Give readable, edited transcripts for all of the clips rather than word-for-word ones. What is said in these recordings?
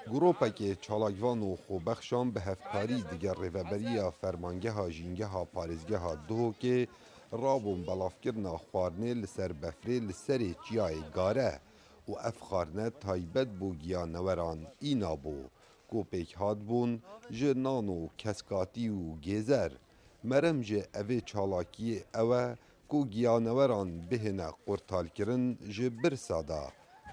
گروپکی چالاکوان و خوبخشان به هفکاری دیگر ریوبریا فرمانگه ها جینگه ها پارزگه ها دو که رابون بلافکرنا خوارنه لسر بفره لسر چیای گاره و اف خارنه تایبت بو گیانوران اینا بو گوپیک هاد بون جنان و کسکاتی و گیزر مرم جه اوه چالاکی اوه کو گیانوران بهنه قرطال کرن جه برسادا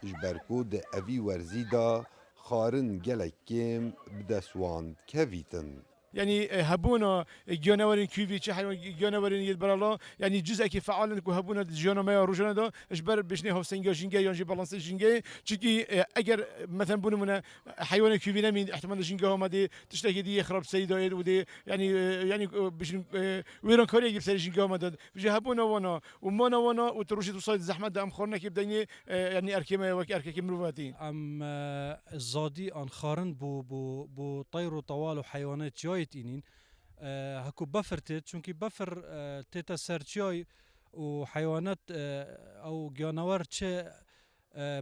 جبرکو ده اوی ورزی دا خارن گلک کم بدسوان کویتن يعني هبونا جانورين كيفي شي حيوان جانورين يدبرلا يعني جزء كي فعال كو هبونا جانا ما روجنا دا اجبر بشني هو سنجا جينجا يانجي بالانس جينجا تشكي اگر مثلا بونو من حيوان كيفي نمي احتمال جينجا هما دي تشتكي دي يخرب سيدا ودي يعني باش ويران كوريا يجيب سيد جينجا هما دا هبونا وانا ومانا وانا وتروشي توصل زحمه دا ام خورنا كي بدني يعني اركيما وك اركي مرواتي ام الزادي ان خارن بو طير وطوال وحيوانات جايت إنين هكو بفرتت چونكي بفر تيتا سرچاي وحيوانات او جانور چه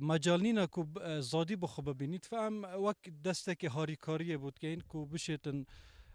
مجالنين كو زادي بخو ببينيت فهم وك دستك هاريكاريه بود كين كو بشيتن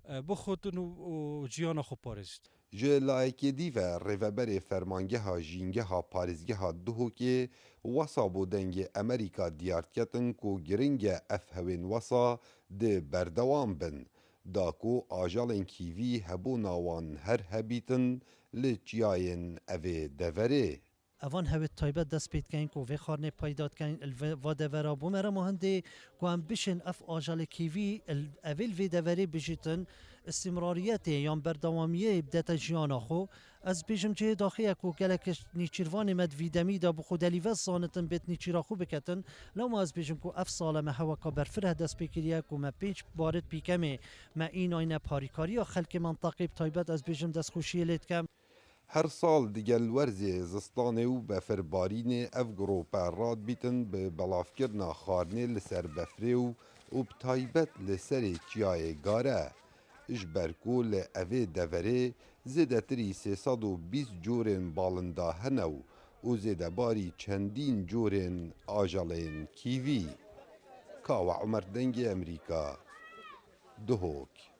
بخوتن و جيانا خو پارست جه لایکی دیو ریوبر فرمانگه ها جینگه ها پارزگه ها دهو که واسا بودنگ امریکا دیارتکتن کو گرنگ اف هوین واسا ده بردوام بن داکو آجالن کیوی هبو ناوان هر هبیتن لچیاین اوه دوره اوان هوت تایبت دست پید کن کو و خارنه پایداد کن و دورا بومره مهنده کو هم بشن اف آجال کیوی اول و دوره بجیتن استمراریت یا بردوامیه بدت جیانا خو از بیجم چه داخل کو گلک نیچیروان مد ویدمی دا بخو دلیوز سانتن بیت نیچیرا خو بکتن لو ما از بیجم کو اف سال ما هوا کا برفره دست بکریه کو ما پنج بارد پیکمه ما این آینه پاریکاری خلک منطقه تایبت از بیجم دست خوشی لید کم هر سال دیگل ورزی زستانه و بفربارین اف گروپا راد بیتن به بلافکرنا خارنه لسر بفره و بتایبت لسر چیای گاره اجبرکو لأوه دوره زیده تری 320 جورن بالنده هنو و زیده باری چندین جورن آجالین کیوی کاو عمر دنگ امریکا دهوک